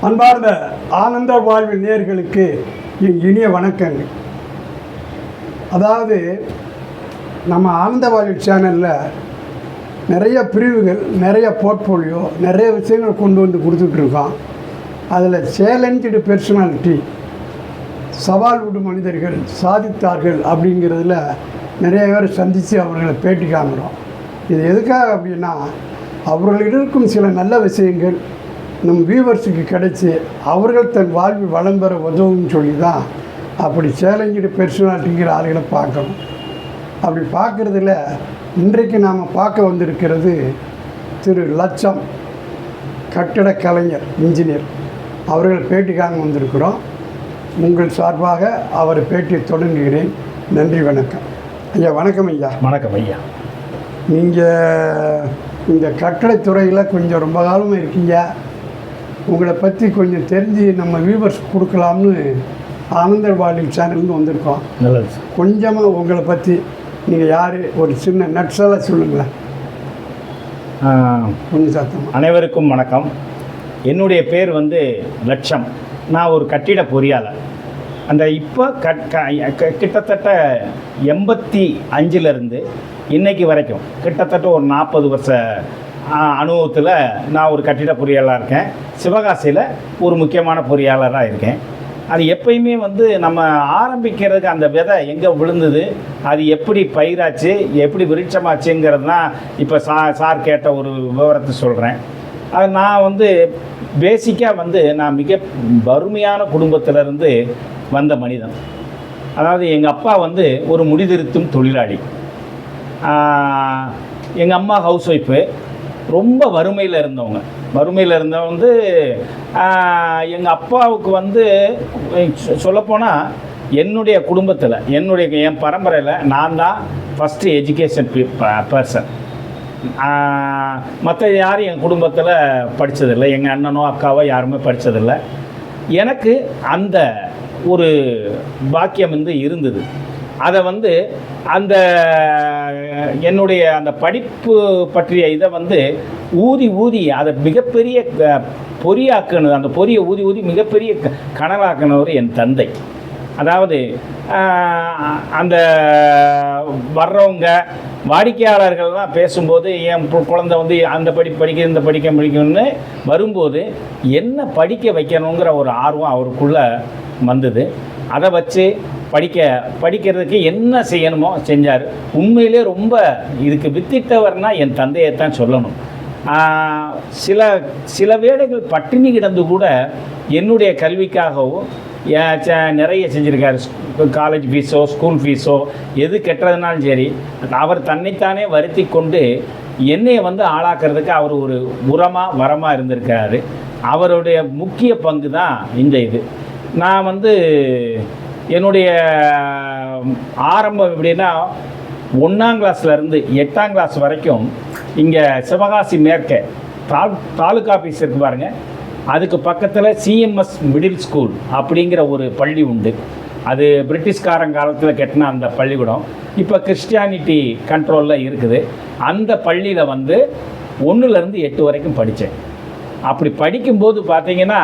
அன்பார்ந்த ஆனந்த வாழ்வு நேயர்களுக்கு என் இனிய வணக்கங்கள். அதாவது நம்ம ஆனந்த வாழ்வு சேனலில் நிறைய பிரிவுகள், நிறைய போர்ட்ஃபோலியோ, நிறைய விஷயங்கள் கொண்டு வந்து கொடுத்துட்ருக்கோம். அதில் சேலஞ்சு பெர்சனாலிட்டி, சவால் விடும் மனிதர்கள் சாதித்தார்கள் அப்படிங்கிறதுல நிறைய பேர் சந்தித்து அவர்களை பேட்டி காண்கிறோம். இது எதுக்காக அப்படின்னா, அவர்களிடம் இருக்கும் சில நல்ல விஷயங்கள் நம் வியூவர்ஸுக்கு கிடைச்சி அவர்கள் தன் வாழ்வில் வளம் பெற உதவுன்னு சொல்லி தான் அப்படி சேலஞ்சு பெர்சனாலிட்டிங்கிற ஆளுகளை பார்க்கணும். அப்படி பார்க்குறதுல இன்றைக்கு நாம் பார்க்க வந்திருக்கிறது திரு லட்சம், கட்டட கலைஞர், இன்ஜினியர். அவர்கள் பேட்டிக்காக வந்திருக்கிறோம். உங்கள் சார்பாக அவர் பேட்டியை தொடங்குகிறேன். நன்றி, வணக்கம் ஐயா. வணக்கம் ஐயா. வணக்கம் ஐயா. நீங்கள் இந்த கட்டடத்துறையில் கொஞ்சம் ரொம்ப காலமாக இருக்கீங்க. உங்களை பற்றி கொஞ்சம் தெரிஞ்சு நம்ம வியூவர்ஸ் கொடுக்கலாம்னு ஆனந்த வாழ்வு சேனல்னு வந்திருக்கோம். நல்லது. கொஞ்சமாக உங்களை பற்றி நீங்கள் யார், ஒரு சின்ன நட்ஸெல்லாம் சொல்லுங்களேன். கொஞ்சம் சத்தமாக. அனைவருக்கும் வணக்கம். என்னுடைய பேர் லட்சம். நான் ஒரு கட்டிட பொறியாளர். அந்த இப்போ கிட்டத்தட்ட 85லேருந்து இன்னைக்கு வரைக்கும் கிட்டத்தட்ட ஒரு 40 வருஷ அனுபவத்தில் நான் ஒரு கட்டிட பொறியாளராக இருக்கேன். சிவகாசியில் ஒரு முக்கியமான பொறியாளராக இருக்கேன். அது எப்பயுமே நம்ம ஆரம்பிக்கிறதுக்கு அந்த விதை எங்கே விழுந்தது, அது எப்படி பயிராச்சு, எப்படி விருட்சமாச்சுங்கிறது தான் இப்போ சார் கேட்ட ஒரு விவரத்தை சொல்கிறேன். அது நான் பேசிக்காக நான் மிக வறுமையான குடும்பத்திலேருந்து வந்த மனிதன். அதாவது எங்கள் அப்பா ஒரு முடிதிருத்தும் தொழிலாளி, எங்கள் அம்மா ஹவுஸ் ஒய்ஃபு. ரொம்ப வறுமையில் இருந்தவங்க. எங்கள் அப்பாவுக்கு சொல்லப்போனால் என்னுடைய குடும்பத்தில், என் பரம்பரையில் நான் தான் ஃபஸ்ட்டு எஜுகேஷன் பர்சன். மற்ற யாரும் என் குடும்பத்தில் படித்ததில்லை. எங்கள் அண்ணனோ அக்காவோ யாருமே படித்ததில்லை. எனக்கு அந்த ஒரு பாக்கியம் இருந்தது. அதை அந்த என்னுடைய அந்த படிப்பு பற்றிய இதை ஊதி அதை மிகப்பெரிய பொறியாக்குனது, அந்த பொறியை ஊதி மிகப்பெரிய கனவாக்குனவர் என் தந்தை. அதாவது அந்த வர்றவங்க வாடிக்கையாளர்கள்லாம் பேசும்போது என் குழந்தை அந்த படிக்க இந்த படிக்கணும்னு வரும்போது என்ன படிக்க வைக்கணுங்கிற ஒரு ஆர்வம் அவருக்குள்ளே வந்தது. அதை வச்சு படிக்கிறதுக்கு என்ன செய்யணுமோ செஞ்சார். உண்மையிலே ரொம்ப இதுக்கு வித்திட்டவர்னால் என் தந்தையை தான் சொல்லணும். சில வேளைகள் பட்டினி கிடந்து கூட என்னுடைய கல்விக்காகவும் நிறைய செஞ்சுருக்காரு. காலேஜ் ஃபீஸோ ஸ்கூல் ஃபீஸோ எது கெட்டுறதுனாலும் சரி, அவர் தன்னைத்தானே வருத்தி கொண்டு என்னையை ஆளாக்குறதுக்கு அவர் ஒரு வரமாக இருந்திருக்காரு. அவருடைய முக்கிய பங்கு தான் இந்த இது. நான் என்னுடைய ஆரம்பம் எப்படின்னா, 1ஆம் கிளாஸ்லேருந்து 8ஆம் கிளாஸ் வரைக்கும் இங்கே சிவகாசி மேற்கே தாலுக்கா ஆஃபீஸ் இருக்குது பாருங்கள், அதுக்கு பக்கத்தில் சிஎம்எஸ் மிடில் ஸ்கூல் அப்படிங்கிற ஒரு பள்ளி உண்டு. அது பிரிட்டிஷ்காரன் காலத்தில் கட்டின அந்த பள்ளிக்கூடம் இப்போ கிறிஸ்டியானிட்டி கண்ட்ரோலில் இருக்குது. அந்த பள்ளியில் 1லேருந்து 8 வரைக்கும் படித்தேன். அப்படி படிக்கும்போது பார்த்தீங்கன்னா,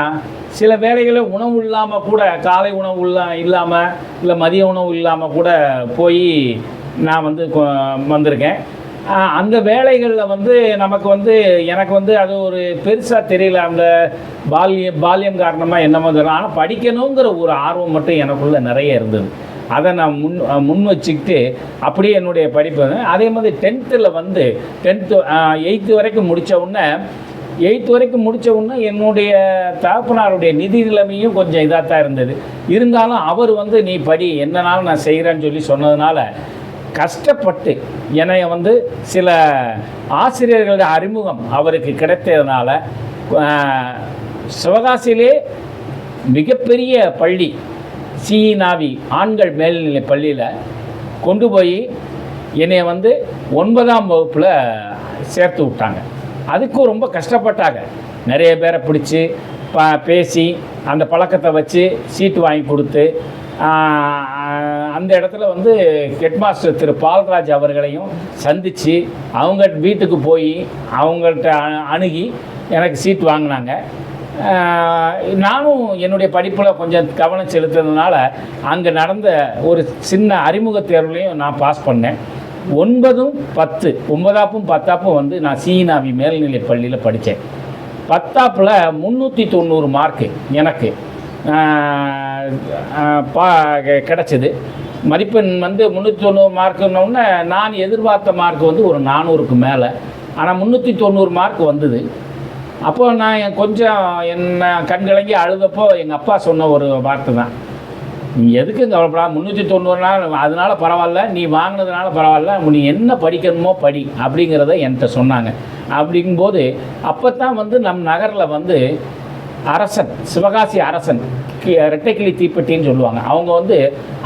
சில வேளைகளில் உணவு இல்லாமல் கூட, காலை உணவு இல்லாமல் இல்லை மதிய உணவு இல்லாமல் கூட போய் நான் வந்திருக்கேன். அந்த வேலைகளில் நமக்கு எனக்கு அது ஒரு பெருசாக தெரியல. அந்த பால்யம் காரணமாக என்னமோ தெரியல. ஆனால் படிக்கணுங்கிற ஒரு ஆர்வம் மட்டும் எனக்குள்ளே நிறைய இருந்தது. அதை நான் முன் வச்சுக்கிட்டு அப்படியே என்னுடைய படிப்பு. அதே மாதிரி 10th 8th வரைக்கும் முடித்த உடனே என்னுடைய தகப்பனாருடைய நிதி நிலைமையும் கொஞ்சம் இதாக தான் இருந்தது. இருந்தாலும் அவர் நீ படி, என்னன்னாலும் நான் செய்கிறேன்னு சொன்னதுனால கஷ்டப்பட்டு என்னை சில ஆசிரியர்களுடைய அறிமுகம் அவருக்கு கிடைத்ததுனால சிவகாசியிலே மிகப்பெரிய பள்ளி சிஇ நாவி ஆண்கள் மேல்நிலை பள்ளியில் கொண்டு போய் என்னை 9ஆம் வகுப்பில் சேர்த்து விட்டாங்க. அதுக்கும் ரொம்ப கஷ்டப்பட்டாங்க. நிறைய பேரை பிடிச்சி பேசி அந்த பழக்கத்தை வச்சு சீட்டு வாங்கி கொடுத்து அந்த இடத்துல ஹெட்மாஸ்டர் திரு பால்ராஜ் அவர்களையும் சந்தித்து அவங்க வீட்டுக்கு போய் அவங்கள்ட்ட அணுகி எனக்கு சீட் வாங்கினாங்க. நானும் என்னுடைய படிப்பில் கொஞ்சம் கவனம் செலுத்துறதுனால அங்கே நடந்த ஒரு சின்ன அறிமுக தேர்வுலையும் நான் பாஸ் பண்ணேன். 9, 10 9ஆப்பும் 10ஆப்பும் வந்து நான் சீனாவி மேல்நிலை பள்ளியில் படித்தேன். 10ஆப்பில் 390 மார்க்கு எனக்கு கிடச்சிது. மதிப்பெண் வந்து 390 மார்க்குன்னொன்னே நான் எதிர்பார்த்த மார்க் வந்து ஒரு 400க்கு மேலே. ஆனால் 390 மார்க் வந்தது. அப்போ நான் கொஞ்சம் என்ன கண்கலங்கி அழுதப்போ எங்கள் அப்பா சொன்ன ஒரு வார்த்தை தான், நீ எதுக்கு கவலைப்படா, 390 அதனால பரவாயில்ல, நீ வாங்கினதுனால பரவாயில்ல, நீ என்ன படிக்கணுமோ படி அப்படிங்கிறத என்கிட்ட சொன்னாங்க. அப்படிங்கும்போது அப்போ தான் வந்து நம் நகரில் வந்து அரசன், சிவகாசி அரசன், ரெட்டைக்கிளி தீப்பெட்டின்னு சொல்லுவாங்க, அவங்க வந்து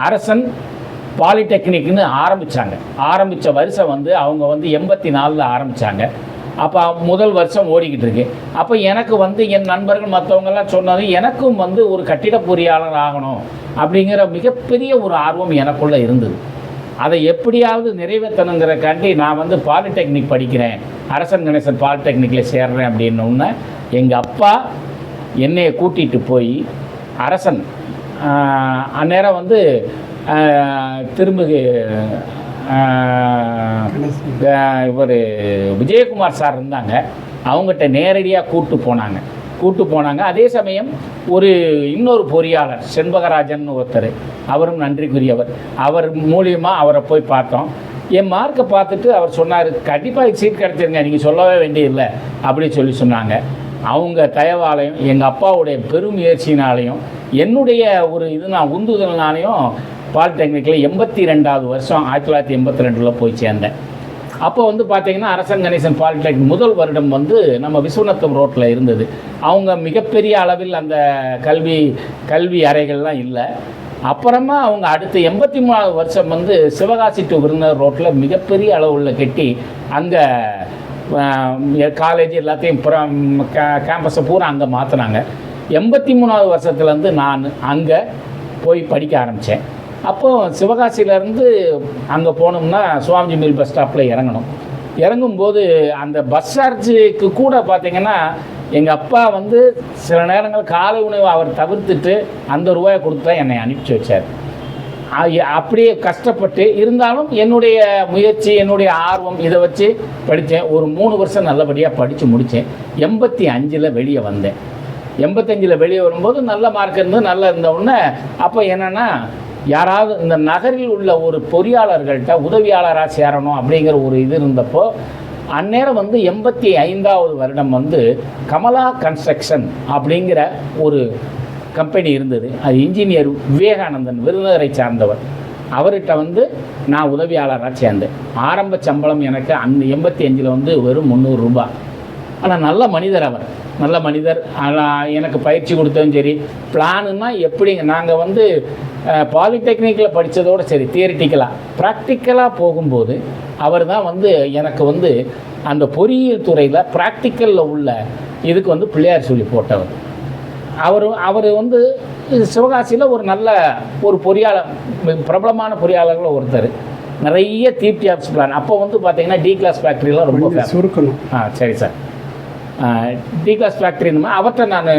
அரசன் பாலிடெக்னிக்னு ஆரம்பித்த வருஷம் வந்து அவங்க வந்து 84 ஆரம்பித்தாங்க. அப்போ முதல் வருஷம் ஓடிக்கிட்டு இருக்கு. அப்போ எனக்கு வந்து என் நண்பர்கள் மற்றவங்கெல்லாம் சொன்னது, எனக்கும் வந்து ஒரு கட்டிட பொறியாளர் ஆகணும் அப்படிங்கிற மிகப்பெரிய ஒரு ஆர்வம் எனக்குள்ளே இருந்தது. அதை எப்படியாவது நிறைவேற்றணுங்கிறக்காண்டி நான் வந்து பாலிடெக்னிக் படிக்கிறேன், அரசன் கணேசன் பாலிடெக்னிக்கில் சேர்றேன் அப்படின்னோடனே எங்கள் அப்பா என்னையை கூட்டிகிட்டு போய் அரசன் அந்நேரம் வந்து திருமிகு இவர் விஜயகுமார் சார் இருந்தாங்க, அவங்ககிட்ட நேரடியாக கூட்டு போனாங்க. அதே சமயம் இன்னொரு பொறியாளர் செண்பகராஜன் ஒருத்தர், அவரும் நன்றிக்குரியவர், அவர் மூலியமாக அவரை போய் பார்த்தோம். என் மார்க்கை பார்த்துட்டு அவர் சொன்னார், கண்டிப்பாக சீட் கிடச்சிருங்க, நீங்கள் சொல்லவே வேண்டியதில்லை அப்படின்னு சொன்னாங்க. அவங்க தயவாலையும் எங்கள் அப்பாவுடைய பெருமுயற்சினாலையும் என்னுடைய ஒரு நான் உந்துதல்னாலையும் பாலிடெக்னிக்கில் 82வது வருஷம் 1982 போய் சேர்ந்தேன். அப்போ வந்து பார்த்திங்கன்னா அரசன் கணேசன் பாலிடெக்னிக் முதல் வருடம் வந்து நம்ம விஸ்வநாதம் ரோட்டில் இருந்தது. அவங்க மிகப்பெரிய அளவில் அந்த கல்வி அறைகள்லாம் இல்லை. அப்புறமா அவங்க அடுத்த 83வது வருஷம் வந்து சிவகாசி டு விருதுநகர் ரோட்டில் மிகப்பெரிய அளவில் கட்டி அங்கே காலேஜ் எல்லாத்தையும் கேம்பஸை பூரா அங்கே மாற்றினாங்க. 83வது வருஷத்துலேருந்து நான் அங்கே போய் படிக்க ஆரம்பித்தேன். அப்போது சிவகாசியிலேருந்து அங்கே போனோம்னா சுவாமிஜி மில் பஸ் ஸ்டாப்பில் இறங்கும்போது அந்த பஸ் சார்ஜுக்கு கூட பார்த்திங்கன்னா எங்கள் அப்பா வந்து சில நேரங்கள் காலை உணவு அவர் தவிர்த்துட்டு அந்த ரூபாயை கொடுத்தா என்னை அனுப்பிச்சி வச்சார். அப்படியே கஷ்டப்பட்டு இருந்தாலும் என்னுடைய முயற்சி, என்னுடைய ஆர்வம், இதை வச்சு படித்தேன். ஒரு 3 வருஷம் நல்லபடியாக படித்து முடித்தேன். 85ல் வெளியே வந்தேன். 85ல் வெளியே வரும்போது நல்ல மார்க் நல்லா இருந்தவுடனே அப்போ என்னென்னா, யாராவது இந்த நகரில் உள்ள ஒரு பொறியாளர்கள்ட்ட உதவியாளராக சேரணும் அப்படிங்கிற ஒரு இது இருந்தப்போ, அந்நேரம் வந்து 85வது வருடம் வந்து கமலா கன்ஸ்ட்ரக்ஷன் அப்படிங்கிற ஒரு கம்பெனி இருந்தது. அது இன்ஜினியர் விவேகானந்தன், விருதுநகரை சார்ந்தவர், அவர்கிட்ட வந்து நான் உதவியாளராக சேர்ந்தேன். ஆரம்ப சம்பளம் எனக்கு அந்த 85ல் வந்து வெறும் 300 ரூபாய். ஆனால் நல்ல மனிதர், அவர் நல்ல மனிதர். எனக்கு பயிற்சி கொடுத்ததும் சரி, பிளானுன்னா எப்படிங்க, நாங்கள் வந்து பாலிடெக்னிக்கில் படித்ததோடு சரி, தியரிட்டிக்கலாக ப்ராக்டிக்கலாக போகும்போது அவர் தான் வந்து எனக்கு வந்து அந்த பொறியியல் துறையில் ப்ராக்டிக்கலில் உள்ள இதுக்கு வந்து பிள்ளையார் சொல்லி போட்டவர். அவர் வந்து சிவகாசியில் ஒரு நல்ல ஒரு பொறியாளர், பிரபலமான பொறியாளர்கள் ஒருத்தர். நிறைய தீப்தி ஆப்ஸ் பிளான் அப்போ வந்து பார்த்திங்கன்னா டி கிளாஸ் ஃபேக்ட்ரிலாம் ரொம்ப சுருக்கணும். சரி சார், டி கிளாஸ் ஃபேக்ட்ரி அவர்கிட்ட நான்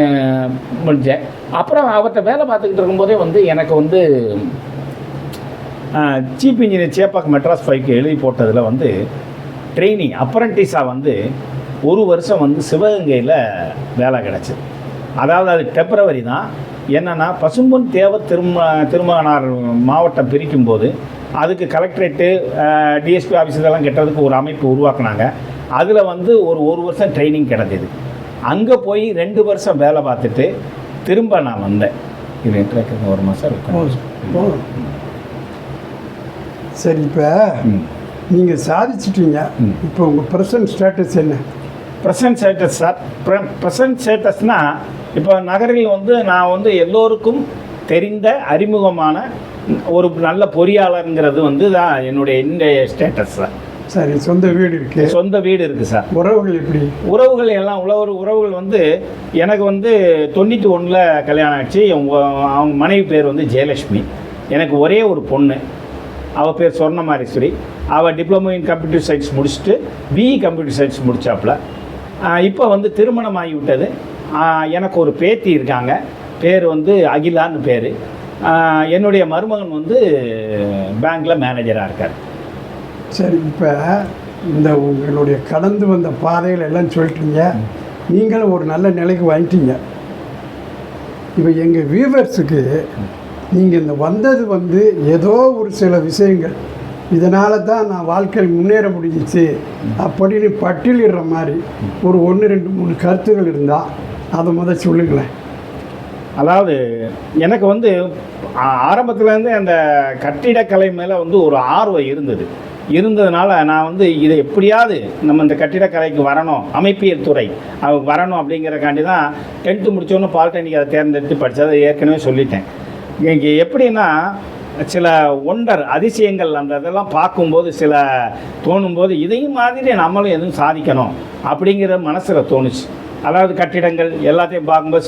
முடித்தேன். அப்புறம் அவர்கிட்ட வேலை பார்த்துக்கிட்டு இருக்கும்போதே வந்து எனக்கு வந்து சீஃப் இன்ஜினியர் சேப்பாக் மெட்ராஸ் 5க்கு எழுதி போட்டதில் வந்து ட்ரெயினிங் அப்ரண்டிஸாக வந்து 1 வருஷம் வந்து சிவகங்கையில் வேலை கிடச்சி. அதாவது அது டெம்பரவரி தான். என்னென்னா பசும்பொன் தேவ திருமகனார் மாவட்டம் பிரிக்கும்போது அதுக்கு கலெக்டரேட்டு, டிஎஸ்பி ஆஃபீஸ் இதெல்லாம் கட்டுறதுக்கு ஒரு அமைப்பு உருவாக்குனாங்க. அதில் வந்து ஒரு வருஷம் ட்ரைனிங் கிடச்சிது. அங்கே போய் 2 வருஷம் வேலை பார்த்துட்டு திரும்ப நான் வந்தேன். இது 1 மாதம் இருக்கும். சரி, இப்போ நீங்கள் சாதிச்சிட்டீங்க. இப்போ உங்கள் ப்ரெசன்ட் ஸ்டேட்டஸ் என்ன? ப்ரெசன்ட் ஸ்டேட்டஸ் சார், ப்ரெசன்ட் ஸ்டேட்டஸ்னால் இப்போ நகரில் வந்து நான் வந்து எல்லோருக்கும் தெரிந்த அறிமுகமான ஒரு நல்ல பொறியாளருங்கிறது வந்து தான் என்னுடைய இன்றைய ஸ்டேட்டஸ் சார். சரி, சொந்த வீடு இருக்குது? சொந்த வீடு இருக்குது சார். உறவுகள் எப்படி? உறவுகள் எல்லாம் உறவுகள் வந்து எனக்கு வந்து 91ல் கல்யாணம் ஆச்சு. அவங்க மனைவி பேர் வந்து ஜெயலட்சுமி. எனக்கு ஒரே ஒரு பொண்ணு, அவள் பேர் சொர்ணமாரீஸ்வரி. அவள் டிப்ளமோ இன் கம்ப்யூட்டர் சயின்ஸ் முடிச்சுட்டு பிஇ கம்ப்யூட்டர் சயின்ஸ் முடித்தாப்புல. இப்போ வந்து திருமணம் ஆகிவிட்டது. எனக்கு ஒரு பேத்தி இருக்காங்க, பேர் வந்து அகிலான்னு பேர். என்னுடைய மருமகன் வந்து பேங்க்கில் மேனேஜராக இருக்கார். சரி, இப்போ இந்த உங்களுடைய கடந்து வந்த பாதைகள் எல்லாம் சொல்லிட்டீங்க, நீங்களும் ஒரு நல்ல நிலைக்கு வந்துட்டீங்க. இப்போ எங்கள் வியூவர்ஸுக்கு நீங்கள் இந்த வந்தது வந்து ஏதோ ஒரு சில விஷயங்கள் இதனால தான் நான் வாழ்க்கையில் முன்னேற முடிஞ்சிச்சு அப்படின்னு பட்டியலிடுற மாதிரி ஒரு 1 2 3 கருத்துகள் இருந்தால் அதை சொல்லுங்களேன். அதாவது எனக்கு வந்து ஆரம்பத்துலேருந்து அந்த கட்டிடக்கலை மேலே வந்து ஒரு ஆர்வம் இருந்ததுனால நான் வந்து இதை எப்படியாவது நம்ம இந்த கட்டிடக்கலைக்கு வரணும், அமைப்பியல் துறை வரணும் அப்படிங்கிறக்காண்டி தான் 10th முடித்தோன்னு பாலிடெக்னிக் அதை தேர்ந்தெடுத்து படித்ததை ஏற்கனவே சொல்லிட்டேன். இங்கே எப்படின்னா சில அதிசயங்கள் அந்த இதெல்லாம் பார்க்கும்போது சில தோணும்போது இதையும் மாதிரி நம்மளும் எதுவும் சாதிக்கணும் அப்படிங்கிற மனசில் தோணுச்சு. அதாவது கட்டிடங்கள் எல்லாத்தையும் பார்க்கும்போது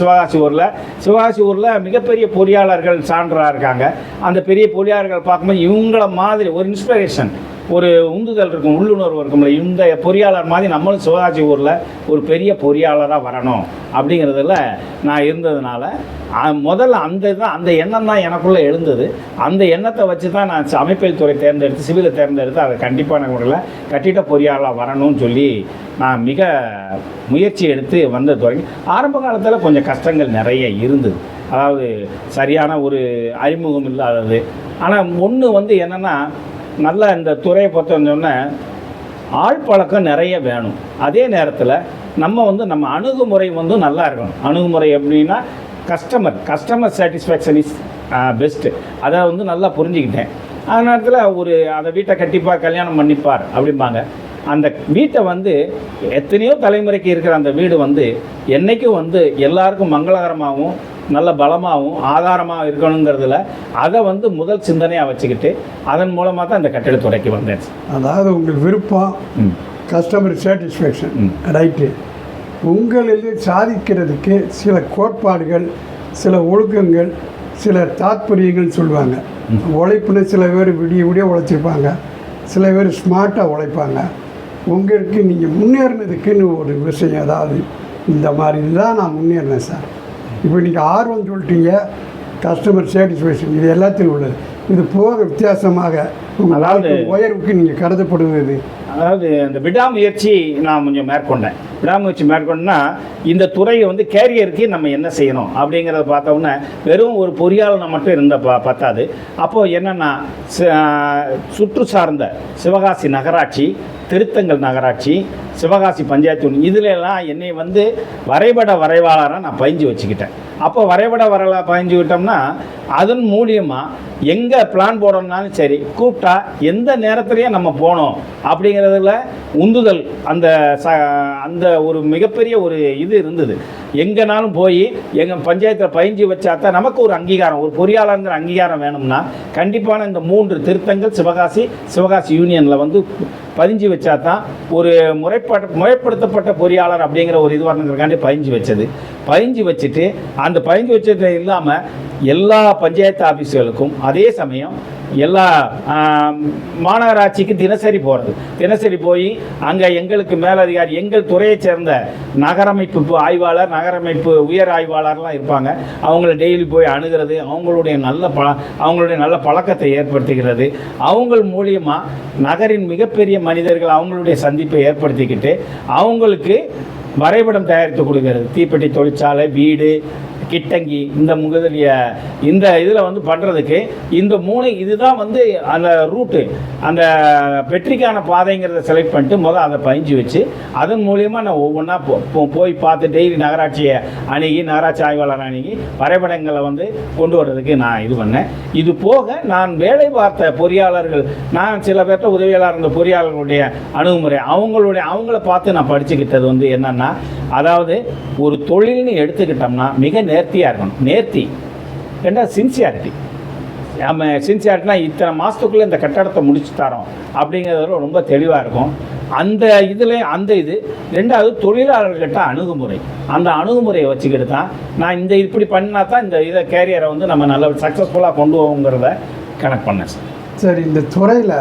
சிவகாசி ஊரில் மிகப்பெரிய பொறியாளர்கள் சான்றாக இருக்காங்க. அந்த பெரிய பொறியாளர்கள் பார்க்கும்போது இவங்கள மாதிரி ஒரு இன்ஸ்பிரேஷன், ஒரு உந்துதல் இருக்கும், உள்ளுணர்வு இருக்கும்ல. இந்த பொறியாளர் மாதிரி நம்மளும் சிவகாசி ஊரில் ஒரு பெரிய பொறியாளராக வரணும் அப்படிங்கிறதுல நான் இருந்ததுனால முதல்ல அந்த எண்ணம் தான் எனக்குள்ளே எழுந்தது. அந்த எண்ணத்தை வச்சு தான் நான் அமைப்பியல் துறை தேர்ந்தெடுத்து சிவிலை தேர்ந்தெடுத்து அதை கண்டிப்பான முறையில் கட்டிட பொறியாளராக வரணும்னு சொல்லி நான் மிக முயற்சி எடுத்து வந்த துறை. ஆரம்ப காலத்தில் கொஞ்சம் கஷ்டங்கள் நிறைய இருந்தது. அதாவது சரியான ஒரு அறிமுகம் இல்லாதது. ஆனால் ஒன்று வந்து என்னென்னா, நல்லா இந்த துறையை பொறுத்தவந்தோடனே ஆள் பழக்கம் நிறைய வேணும். அதே நேரத்தில் நம்ம அணுகுமுறை வந்து நல்லா இருக்கணும். அணுகுமுறை எப்படின்னா கஸ்டமர் சாட்டிஸ்ஃபேக்ஷன் இஸ் பெஸ்ட்டு. அதை வந்து நல்லா புரிஞ்சுக்கிட்டேன். அந்த நேரத்தில் அந்த வீட்டை கட்டிப்பார், கல்யாணம் பண்ணிப்பார் அப்படிம்பாங்க. அந்த வீட்டை வந்து எத்தனையோ தலைமுறைக்கு இருக்கிற அந்த வீடு வந்து என்றைக்கும் வந்து எல்லாருக்கும் மங்களகரமாகவும் நல்ல பலமாகவும் ஆதாரமாக இருக்கணுங்கிறதுல அதை வந்து முதல் சிந்தனையாக வச்சுக்கிட்டு அதன் மூலமாக தான் இந்த கட்டிடத்துறைக்கு வந்தேன். அதாவது உங்கள் விருப்பம், கஸ்டமர் சாட்டிஸ்ஃபேக்ஷன், ரைட்டு. உங்களில் சாதிக்கிறதுக்கு சில கோட்பாடுகள், சில ஒழுக்கங்கள், சில தாத்பரியங்கள் சொல்லுவாங்க. உழைப்புன்னு சில பேர் விடிய உழைச்சிருப்பாங்க, சில பேர் ஸ்மார்ட்டாக உழைப்பாங்க. உங்களுக்கு நீங்கள் முன்னேறினதுக்குன்னு ஒரு விஷயம், அதாவது இந்த மாதிரி தான் நான் முன்னேறினேன் சார். இப்போ நீங்கள் ஆர்வம் சொல்லிட்டீங்க, கஸ்டமர் சாட்டிஸ்ஃபேக்ஷன், இது எல்லாத்தையும் உள்ளது. இது போக வித்தியாசமாக உங்கள் உயர்வுக்கு நீங்கள் கருதப்படுவது, அதாவது இந்த விடாமுயற்சி நான் கொஞ்சம் மேற்கொண்டேன். விடாமுயற்சி மேற்கொண்டா இந்த துறையை வந்து கேரியருக்கு நம்ம என்ன செய்யணும் அப்படிங்கிறத பார்த்தோம்னா வெறும் ஒரு பொறியாளனை மட்டும் இருந்த பத்தாது. அப்போது என்னென்னா சுற்று சார்ந்த சிவகாசி நகராட்சி, திருத்தங்கல் நகராட்சி, சிவகாசி பஞ்சாயத்து இதிலெல்லாம் என்னை வந்து வரைவாளராக நான் பயிஞ்சு வச்சுக்கிட்டேன். அப்போ பயிஞ்சு விட்டோம்னா அதன் மூலியமாக எங்கே பிளான் போடணும்னாலும் சரி கூப்பிட்டா எந்த நேரத்துலையும் நம்ம போனோம் அப்படிங்கிறதுல உந்துதல் அந்த ஒரு மிகப்பெரிய ஒரு இது இருந்தது. எங்கேனாலும் போய் எங்கள் பஞ்சாயத்தில் பயிஞ்சு வச்சா தான் நமக்கு ஒரு அங்கீகாரம், ஒரு பொறியாளருங்கிற அங்கீகாரம் வேணும்னா கண்டிப்பான இந்த 3 திருத்தங்கள் சிவகாசி யூனியனில் வந்து பதிஞ்சு வச்சா தான் ஒரு முறைப்படுத்தப்பட்ட பொறியாளர் அப்படிங்கிற ஒரு இது வரணுங்கிறக்காண்டி பயிஞ்சு வச்சுட்டு அந்த பயிஞ்சு வச்சது இல்லாமல் எல்லா பஞ்சாயத்து ஆஃபீஸுகளுக்கும் அதே சமயம் எல்லா மாநகராட்சிக்கு தினசரி போய் அங்கே எங்களுக்கு மேலதிகாரி, எங்கள் துறையை சேர்ந்த நகரமைப்பு ஆய்வாளர், நகரமைப்பு உயர் ஆய்வாளர்லாம் இருப்பாங்க. அவங்கள டெய்லி போய் அணுகிறது, அவங்களுடைய நல்ல பழக்கத்தை ஏற்படுத்துகிறது. அவங்க மூலியமாக நகரின் மிகப்பெரிய மனிதர்கள் அவங்களுடைய சந்திப்பை ஏற்படுத்திக்கிட்டு அவங்களுக்கு வரைபடம் தயாரித்து கொடுக்கிறது. தீப்பெட்டி தொழிற்சாலை, வீடு, கிட்டங்கி, இந்த இதில் வந்து பண்ணுறதுக்கு இந்த 3 இதுதான் வந்து அந்த ரூட்டு, அந்த வெற்றிக்கான பாதைங்கிறத செலக்ட் பண்ணிட்டு முதல் அதை பயிஞ்சு வச்சு அதன் மூலியமாக நான் ஒவ்வொன்றா போய் பார்த்து டெய்லி நகராட்சியை நகராட்சி ஆய்வாளர் வரைபடங்களை வந்து கொண்டு வர்றதுக்கு நான் இது பண்ணேன். இது போக நான் வேலை பார்த்த பொறியாளர்கள், நான் சில பேர்த்த உதவியாளர் இருந்த பொறியாளர்களுடைய அணுகுமுறை அவங்கள பார்த்து நான் படிச்சுக்கிட்டது வந்து என்னென்னா, அதாவது ஒரு தொழில்னு எடுத்துக்கிட்டோம்னா மிக நேர்த்தியாக இருக்கணும். நேர்த்தி. ரெண்டாவது சின்சியாரிட்டி. நம்ம சின்சியாரிட்டினா இத்தனை மாதத்துக்குள்ளே இந்த கட்டடத்தை முடிச்சு தரோம் அப்படிங்கிறதுல ரொம்ப தெளிவாக இருக்கும். இது ரெண்டாவது தொழிலாளர்கிட்ட அணுகுமுறை. அந்த அணுகுமுறையை வச்சுக்கிட்டு தான் நான் இப்படி பண்ணா தான் இந்த கேரியரை வந்து நம்ம நல்ல சக்ஸஸ்ஃபுல்லாக கொண்டு போவோங்கிறத கனெக்ட் பண்ணேன் சார். சரி, இந்த துறையில்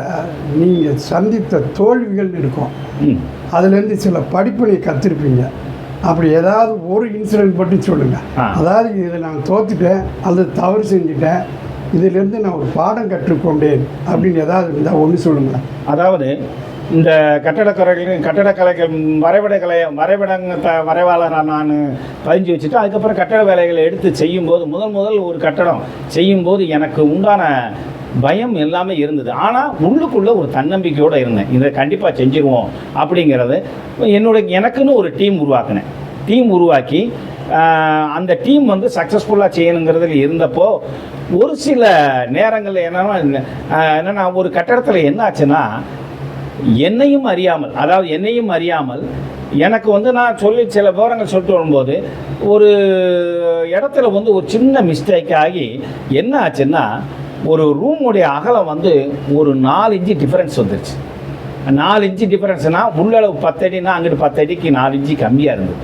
நீங்கள் சந்தித்த தோல்விகள் இருக்கும், அதுலேருந்து சில படிப்பினை கற்றுருப்பீங்க. அப்படி ஏதாவது ஒரு இன்சிடென்ட் மட்டும் சொல்லுங்கள். அதாவது இதில் நான் தோற்றுட்டேன் அல்லது தவறு செஞ்சுட்டேன், இதிலிருந்து நான் ஒரு பாடம் கற்றுக்கொண்டேன் அப்படின்னு ஏதாவது இருந்தால் ஒன்று சொல்லுங்கள். அதாவது இந்த கட்டடக்கலைகள் வரைவாளராக நான் பதிஞ்சு வச்சுட்டு அதுக்கப்புறம் கட்டட வேலைகளை எடுத்து செய்யும்போது முதல் ஒரு கட்டடம் செய்யும்போது எனக்கு உண்டான பயம் எல்லாமே இருந்தது. ஆனால் உள்ளுக்குள்ளே ஒரு தன்னம்பிக்கையோடு இருந்தேன், இதை கண்டிப்பாக செஞ்சுருவோம் அப்படிங்கிறது. எனக்குன்னு ஒரு டீம் உருவாக்கினேன். டீம் உருவாக்கி அந்த டீம் வந்து சக்ஸஸ்ஃபுல்லாக செய்யணுங்கிறதுல இருந்தப்போ ஒரு சில நேரங்களில் என்னென்னா ஒரு கட்டடத்தில் என்ன ஆச்சுன்னா என்னையும் அறியாமல் எனக்கு வந்து நான் சில விவரங்கள் சொல்லிட்டு வரும்போது ஒரு இடத்துல வந்து ஒரு சின்ன மிஸ்டேக் ஆகி என்ன ஆச்சுன்னா ஒரு ரூமுடைய அகலம் வந்து ஒரு 4 இன்ச்சு டிஃப்ரென்ஸ் வந்துருச்சு. 4 இன்ச்சு டிஃப்ரென்ஸ்னால் உள்ளளவு 10 அடினா அங்கிட்டு 10 அடிக்கு 4 இன்ச்சு கம்மியாக இருந்தது.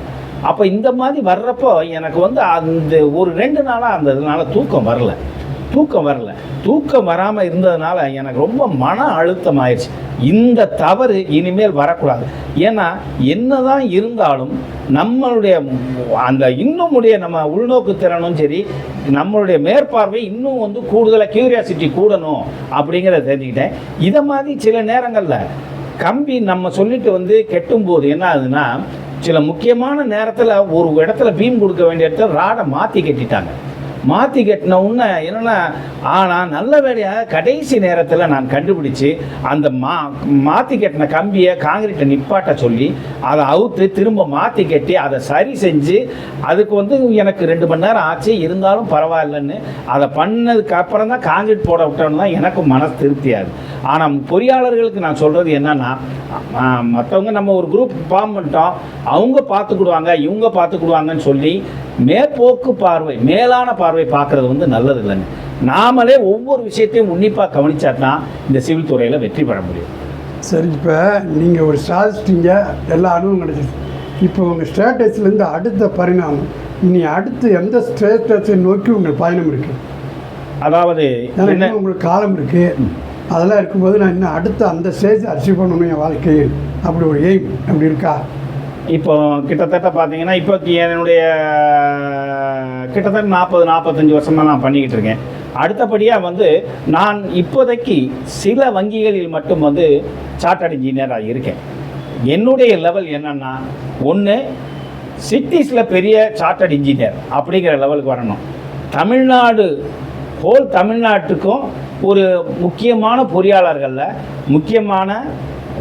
அப்போ இந்த மாதிரி வர்றப்போ எனக்கு வந்து அந்த ஒரு 2 நாளாக அந்த இதனால தூக்கம் வராமல் இருந்ததுனால எனக்கு ரொம்ப மன அழுத்தம் ஆயிடுச்சு. இந்த தவறு இனிமேல் வரக்கூடாது. ஏன்னா என்னதான் இருந்தாலும் நம்மளுடைய அந்த இன்னுமுடைய நம்ம உள்நோக்கு திறனும் சரி, நம்மளுடைய மேற்பார்வை இன்னும் வந்து கூடுதலாக கியூரியாசிட்டி கூடணும் அப்படிங்கிறத தெரிஞ்சுக்கிட்டேன். இதை மாதிரி சில நேரங்களில் கம்பி நம்ம சொல்லிட்டு வந்து கெட்டும்போது என்ன ஆகுதுன்னா, சில முக்கியமான நேரத்தில் ஒரு இடத்துல பீம் கொடுக்க வேண்டிய இடத்துல ராடை மாற்றி கட்டின உடனே என்னென்னா, ஆனால் நல்ல வேலையாக கடைசி நேரத்தில் நான் கண்டுபிடிச்சி அந்த மாற்றி கட்டின கம்பியை காங்கிரீட்டை நிப்பாட்ட சொல்லி அதை அவுத்து திரும்ப மாற்றி கட்டி அதை சரி செஞ்சு அதுக்கு வந்து எனக்கு 2 மணி நேரம் ஆச்சு. இருந்தாலும் பரவாயில்லைன்னு அதை பண்ணதுக்கு அப்புறம் தான் காங்கிரீட் போட விட்டோன்னு தான் எனக்கு மனசு திருப்தியாகுது. ஆனால் பொறியாளர்களுக்கு நான் சொல்கிறது என்னென்னா, மற்றவங்க நம்ம ஒரு குரூப் ஃபார்ம் பண்ணிட்டோம், அவங்க பார்த்துக்கிடுவாங்க இவங்க பார்த்துக்கிடுவாங்கன்னு சொல்லி மேற்போக்கு பார்வை மேலான பார்வை பார்க்குறது வந்து நல்லது இல்லைங்க. நாமளே ஒவ்வொரு விஷயத்தையும் உன்னிப்பாக கவனிச்சாதான் இந்த சிவில் துறையில் வெற்றி பெற முடியும். சரி, இப்போ நீங்கள் ஒரு சாதிச்சிட்டீங்க, எல்லா அனுபவம் கிடைச்சிது. இப்போ உங்கள் ஸ்டேட்டஸ்லேருந்து அடுத்த பரிணாமம், இனி அடுத்து எந்த ஸ்டேட்டஸை நோக்கி உங்கள் பயணம் இருக்குது? அதாவது என்ன உங்களுக்கு காலம் இருக்குது, அதெல்லாம் இருக்கும்போது நான் இன்னும் அடுத்து அந்த ஸ்டேஜ் அச்சீவ் பண்ணணும் என் வாழ்க்கையில், அப்படி ஒரு எய்ம் அப்படி இருக்கா? இப்போ கிட்டத்தட்ட பார்த்தீங்கன்னா இப்போ என்னுடைய கிட்டத்தட்ட 40-45 வருஷமாக நான் பண்ணிக்கிட்டு இருக்கேன். அடுத்தபடியாக வந்து நான் இப்போதைக்கு சில வங்கிகளில் மட்டும் வந்து சார்ட்டர்ட் இன்ஜினியராக இருக்கேன். என்னுடைய லெவல் என்னென்னா, ஒன்று சிட்டிஸில் பெரிய சார்ட்டர்ட் இன்ஜினியர் அப்படிங்கிற லெவலுக்கு வரணும். தமிழ்நாட்டுக்கும் ஒரு முக்கியமான பொறியாளர்களில் முக்கியமான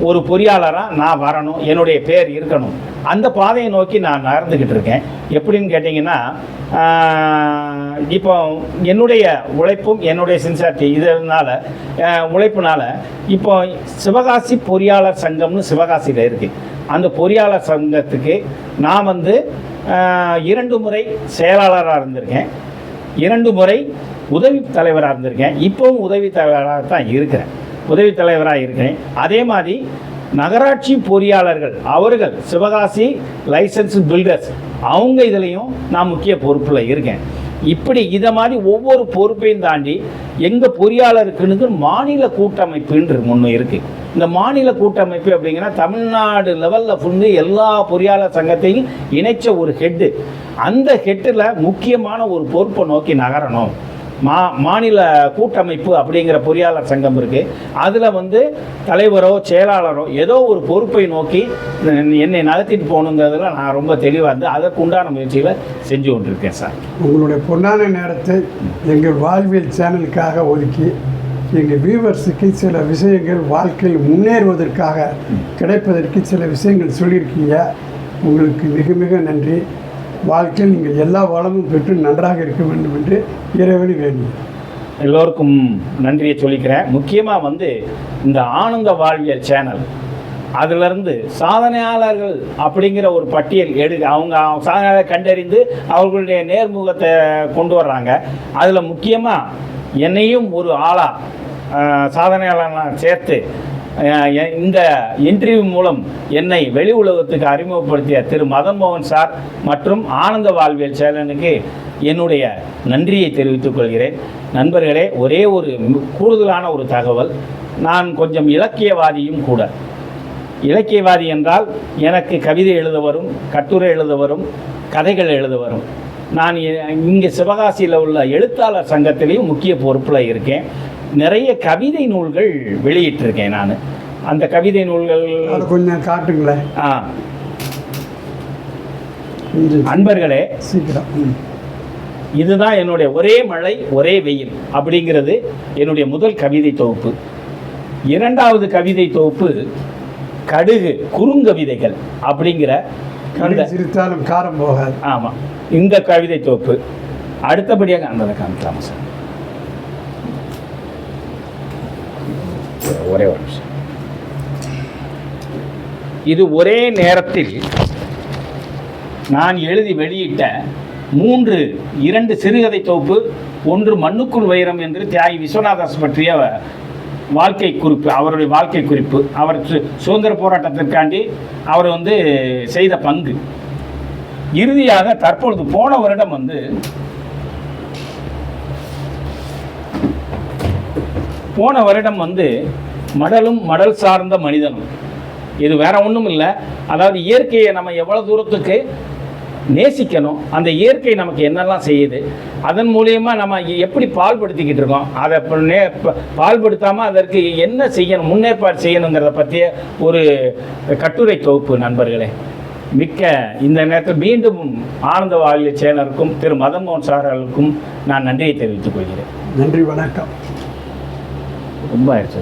ஒரு பொறியாளராக நான் வரணும், என்னுடைய பேர் இருக்கணும். அந்த பாதையை நோக்கி நான் நகர்ந்துக்கிட்டு இருக்கேன். எப்படின்னு கேட்டிங்கன்னா, இப்போ என்னுடைய உழைப்பும் என்னுடைய சின்சாரிட்டி உழைப்புனால இப்போ சிவகாசி பொறியாளர் சங்கம்னு சிவகாசியில் இருக்குது. அந்த பொறியாளர் சங்கத்துக்கு நான் வந்து 2 முறை செயலாளராக இருந்திருக்கேன், 2 முறை உதவி தலைவராக இருந்திருக்கேன். இப்போவும் உதவி தலைவராக இருக்கிறேன். அதே மாதிரி நகராட்சி பொறியாளர்கள் அவர்கள் சிவகாசி லைசன்ஸ் பில்டர்ஸ் அவங்க இதுலேயும் நான் முக்கிய பொறுப்பில் இருக்கேன். இப்படி இதை மாதிரி ஒவ்வொரு பொறுப்பையும் தாண்டி எங்கள் பொறியாளருக்குன்னு மாநில கூட்டமைப்புன்னு ஒன்று இருக்குது. இந்த மாநில கூட்டமைப்பு அப்படிங்கன்னா தமிழ்நாடு லெவலில் ஃபுல்லு எல்லா பொறியாளர் சங்கத்தையும் இணைச்ச ஒரு ஹெட்டு. அந்த ஹெட்டில் முக்கியமான ஒரு பொறுப்பை நோக்கி நகரணும். மாநில கூட்டமைப்பு அப்படிங்கிற பொறியாளர் சங்கம் இருக்குது. அதில் வந்து தலைவரோ செயலாளரோ ஏதோ ஒரு பொறுப்பை நோக்கி என்னை நகர்த்திட்டு போகணுங்கிறதுல நான் ரொம்ப தெளிவாக இருந்து அதற்கு உண்டான முயற்சிகளை செஞ்சு கொண்டிருக்கேன் சார். உங்களுடைய பொன்னான நேரத்தை எங்கள் வாழ்வியல் சேனலுக்காக ஒதுக்கி எங்கள் வியூவர்ஸுக்கு சில விஷயங்கள் வாழ்க்கையில் முன்னேறுவதற்காக கிடைப்பதற்கு சில விஷயங்கள் சொல்லியிருக்கீங்க. உங்களுக்கு மிக மிக நன்றி. வாழ்க்கையில் நீங்கள் எல்லா வளமும் பெற்று நன்றாக இருக்க வேண்டும் என்று இறைவனை வேண்டும். எல்லோருக்கும் நன்றியை சொல்லிக்கிறேன். முக்கியமாக வந்து இந்த ஆனந்த வாழ்வியல் சேனல் அதிலிருந்து சாதனையாளர்கள் அப்படிங்கிற ஒரு பட்டியல் அவங்க சாதனையாளரை கண்டறிந்து அவர்களுடைய நேர்முகத்தை கொண்டு வர்றாங்க. அதில் முக்கியமாக என்னையும் ஒரு ஆளாக சாதனையாளர்களாக சேர்த்து இந்த இன்டர்வியூ மூலம் என்னை வெளி உலகத்துக்கு அறிமுகப்படுத்திய திரு மதன் மோகன் சார் மற்றும் ஆனந்த வாழ்வியல் சேனலுக்கு என்னுடைய நன்றியை தெரிவித்துக் கொள்கிறேன். நண்பர்களே, ஒரே ஒரு கூடுதலான ஒரு தகவல், நான் கொஞ்சம் இலக்கியவாதியும் கூட. இலக்கியவாதி என்றால் எனக்கு கவிதை எழுத வரும், கட்டுரை எழுத வரும், கதைகள் எழுத வரும். நான் இங்கே சிவகாசியில் உள்ள எழுத்தாளர் சங்கத்திலையும் முக்கிய பொறுப்பில் இருக்கேன். நிறைய கவிதை நூல்கள் வெளியிட்டிருக்கேன் நான். அந்த கவிதை நூல்கள் கொஞ்சம் காட்டுங்களேன். அன்பர்களே, சீக்கிரம். இதுதான் என்னுடைய ஒரே மழை ஒரே வெயில் அப்படிங்கிறது என்னுடைய முதல் கவிதை தொகுப்பு. இரண்டாவது கவிதை தொகுப்பு கடுகு குறுங்கவிதைகள் அப்படிங்கிற சிரித்தாலும் காரம் போகாது. ஆமாம், இந்த கவிதை தொகுப்பு. அடுத்தபடியாக அந்த காமிக்கலாமா சார்? ஒரே ஒரு நிமிஷம். இது ஒரே நேரத்தில் நான் எழுதி வெளியிட்ட 2 சிறுகதை தொகுப்பு. ஒன்று மண்ணுக்குள் வைரம் என்று தியாகி விஸ்வநாதாஸ் பற்றிய வாழ்க்கை குறிப்பு, அவருடைய வாழ்க்கை குறிப்பு. அவர் சுதந்திர போராட்டத்திற்காண்டி அவர் செய்த பங்கு. இறுதியாக தற்பொழுது போன வருடம் மடலும் மடல் சார்ந்த மனிதனும். இது வேற ஒன்றும் இல்லை. அதாவது இயற்கையை நம்ம எவ்வளோ தூரத்துக்கு நேசிக்கணும், அந்த இயற்கை நமக்கு என்னெல்லாம் செய்யுது, அதன் மூலியமாக நம்ம எப்படி பால்படுத்திக்கிட்டு இருக்கோம், அதை பால்படுத்தாமல் அதற்கு என்ன செய்யணும், முன்னேற்பாடு செய்யணுங்கிறத பற்றிய ஒரு கட்டுரை தொகுப்பு. நண்பர்களே, மிக்க இந்த நேரத்தில் மீண்டும் ஆனந்த வாழ்வியல் சேனலுக்கும் திரு மதன் மோகன் சார் அவர்களுக்கும் நான் நன்றியை தெரிவித்துக் கொள்கிறேன். நன்றி, வணக்கம். ரொம்ப ஆயிடுச்சு.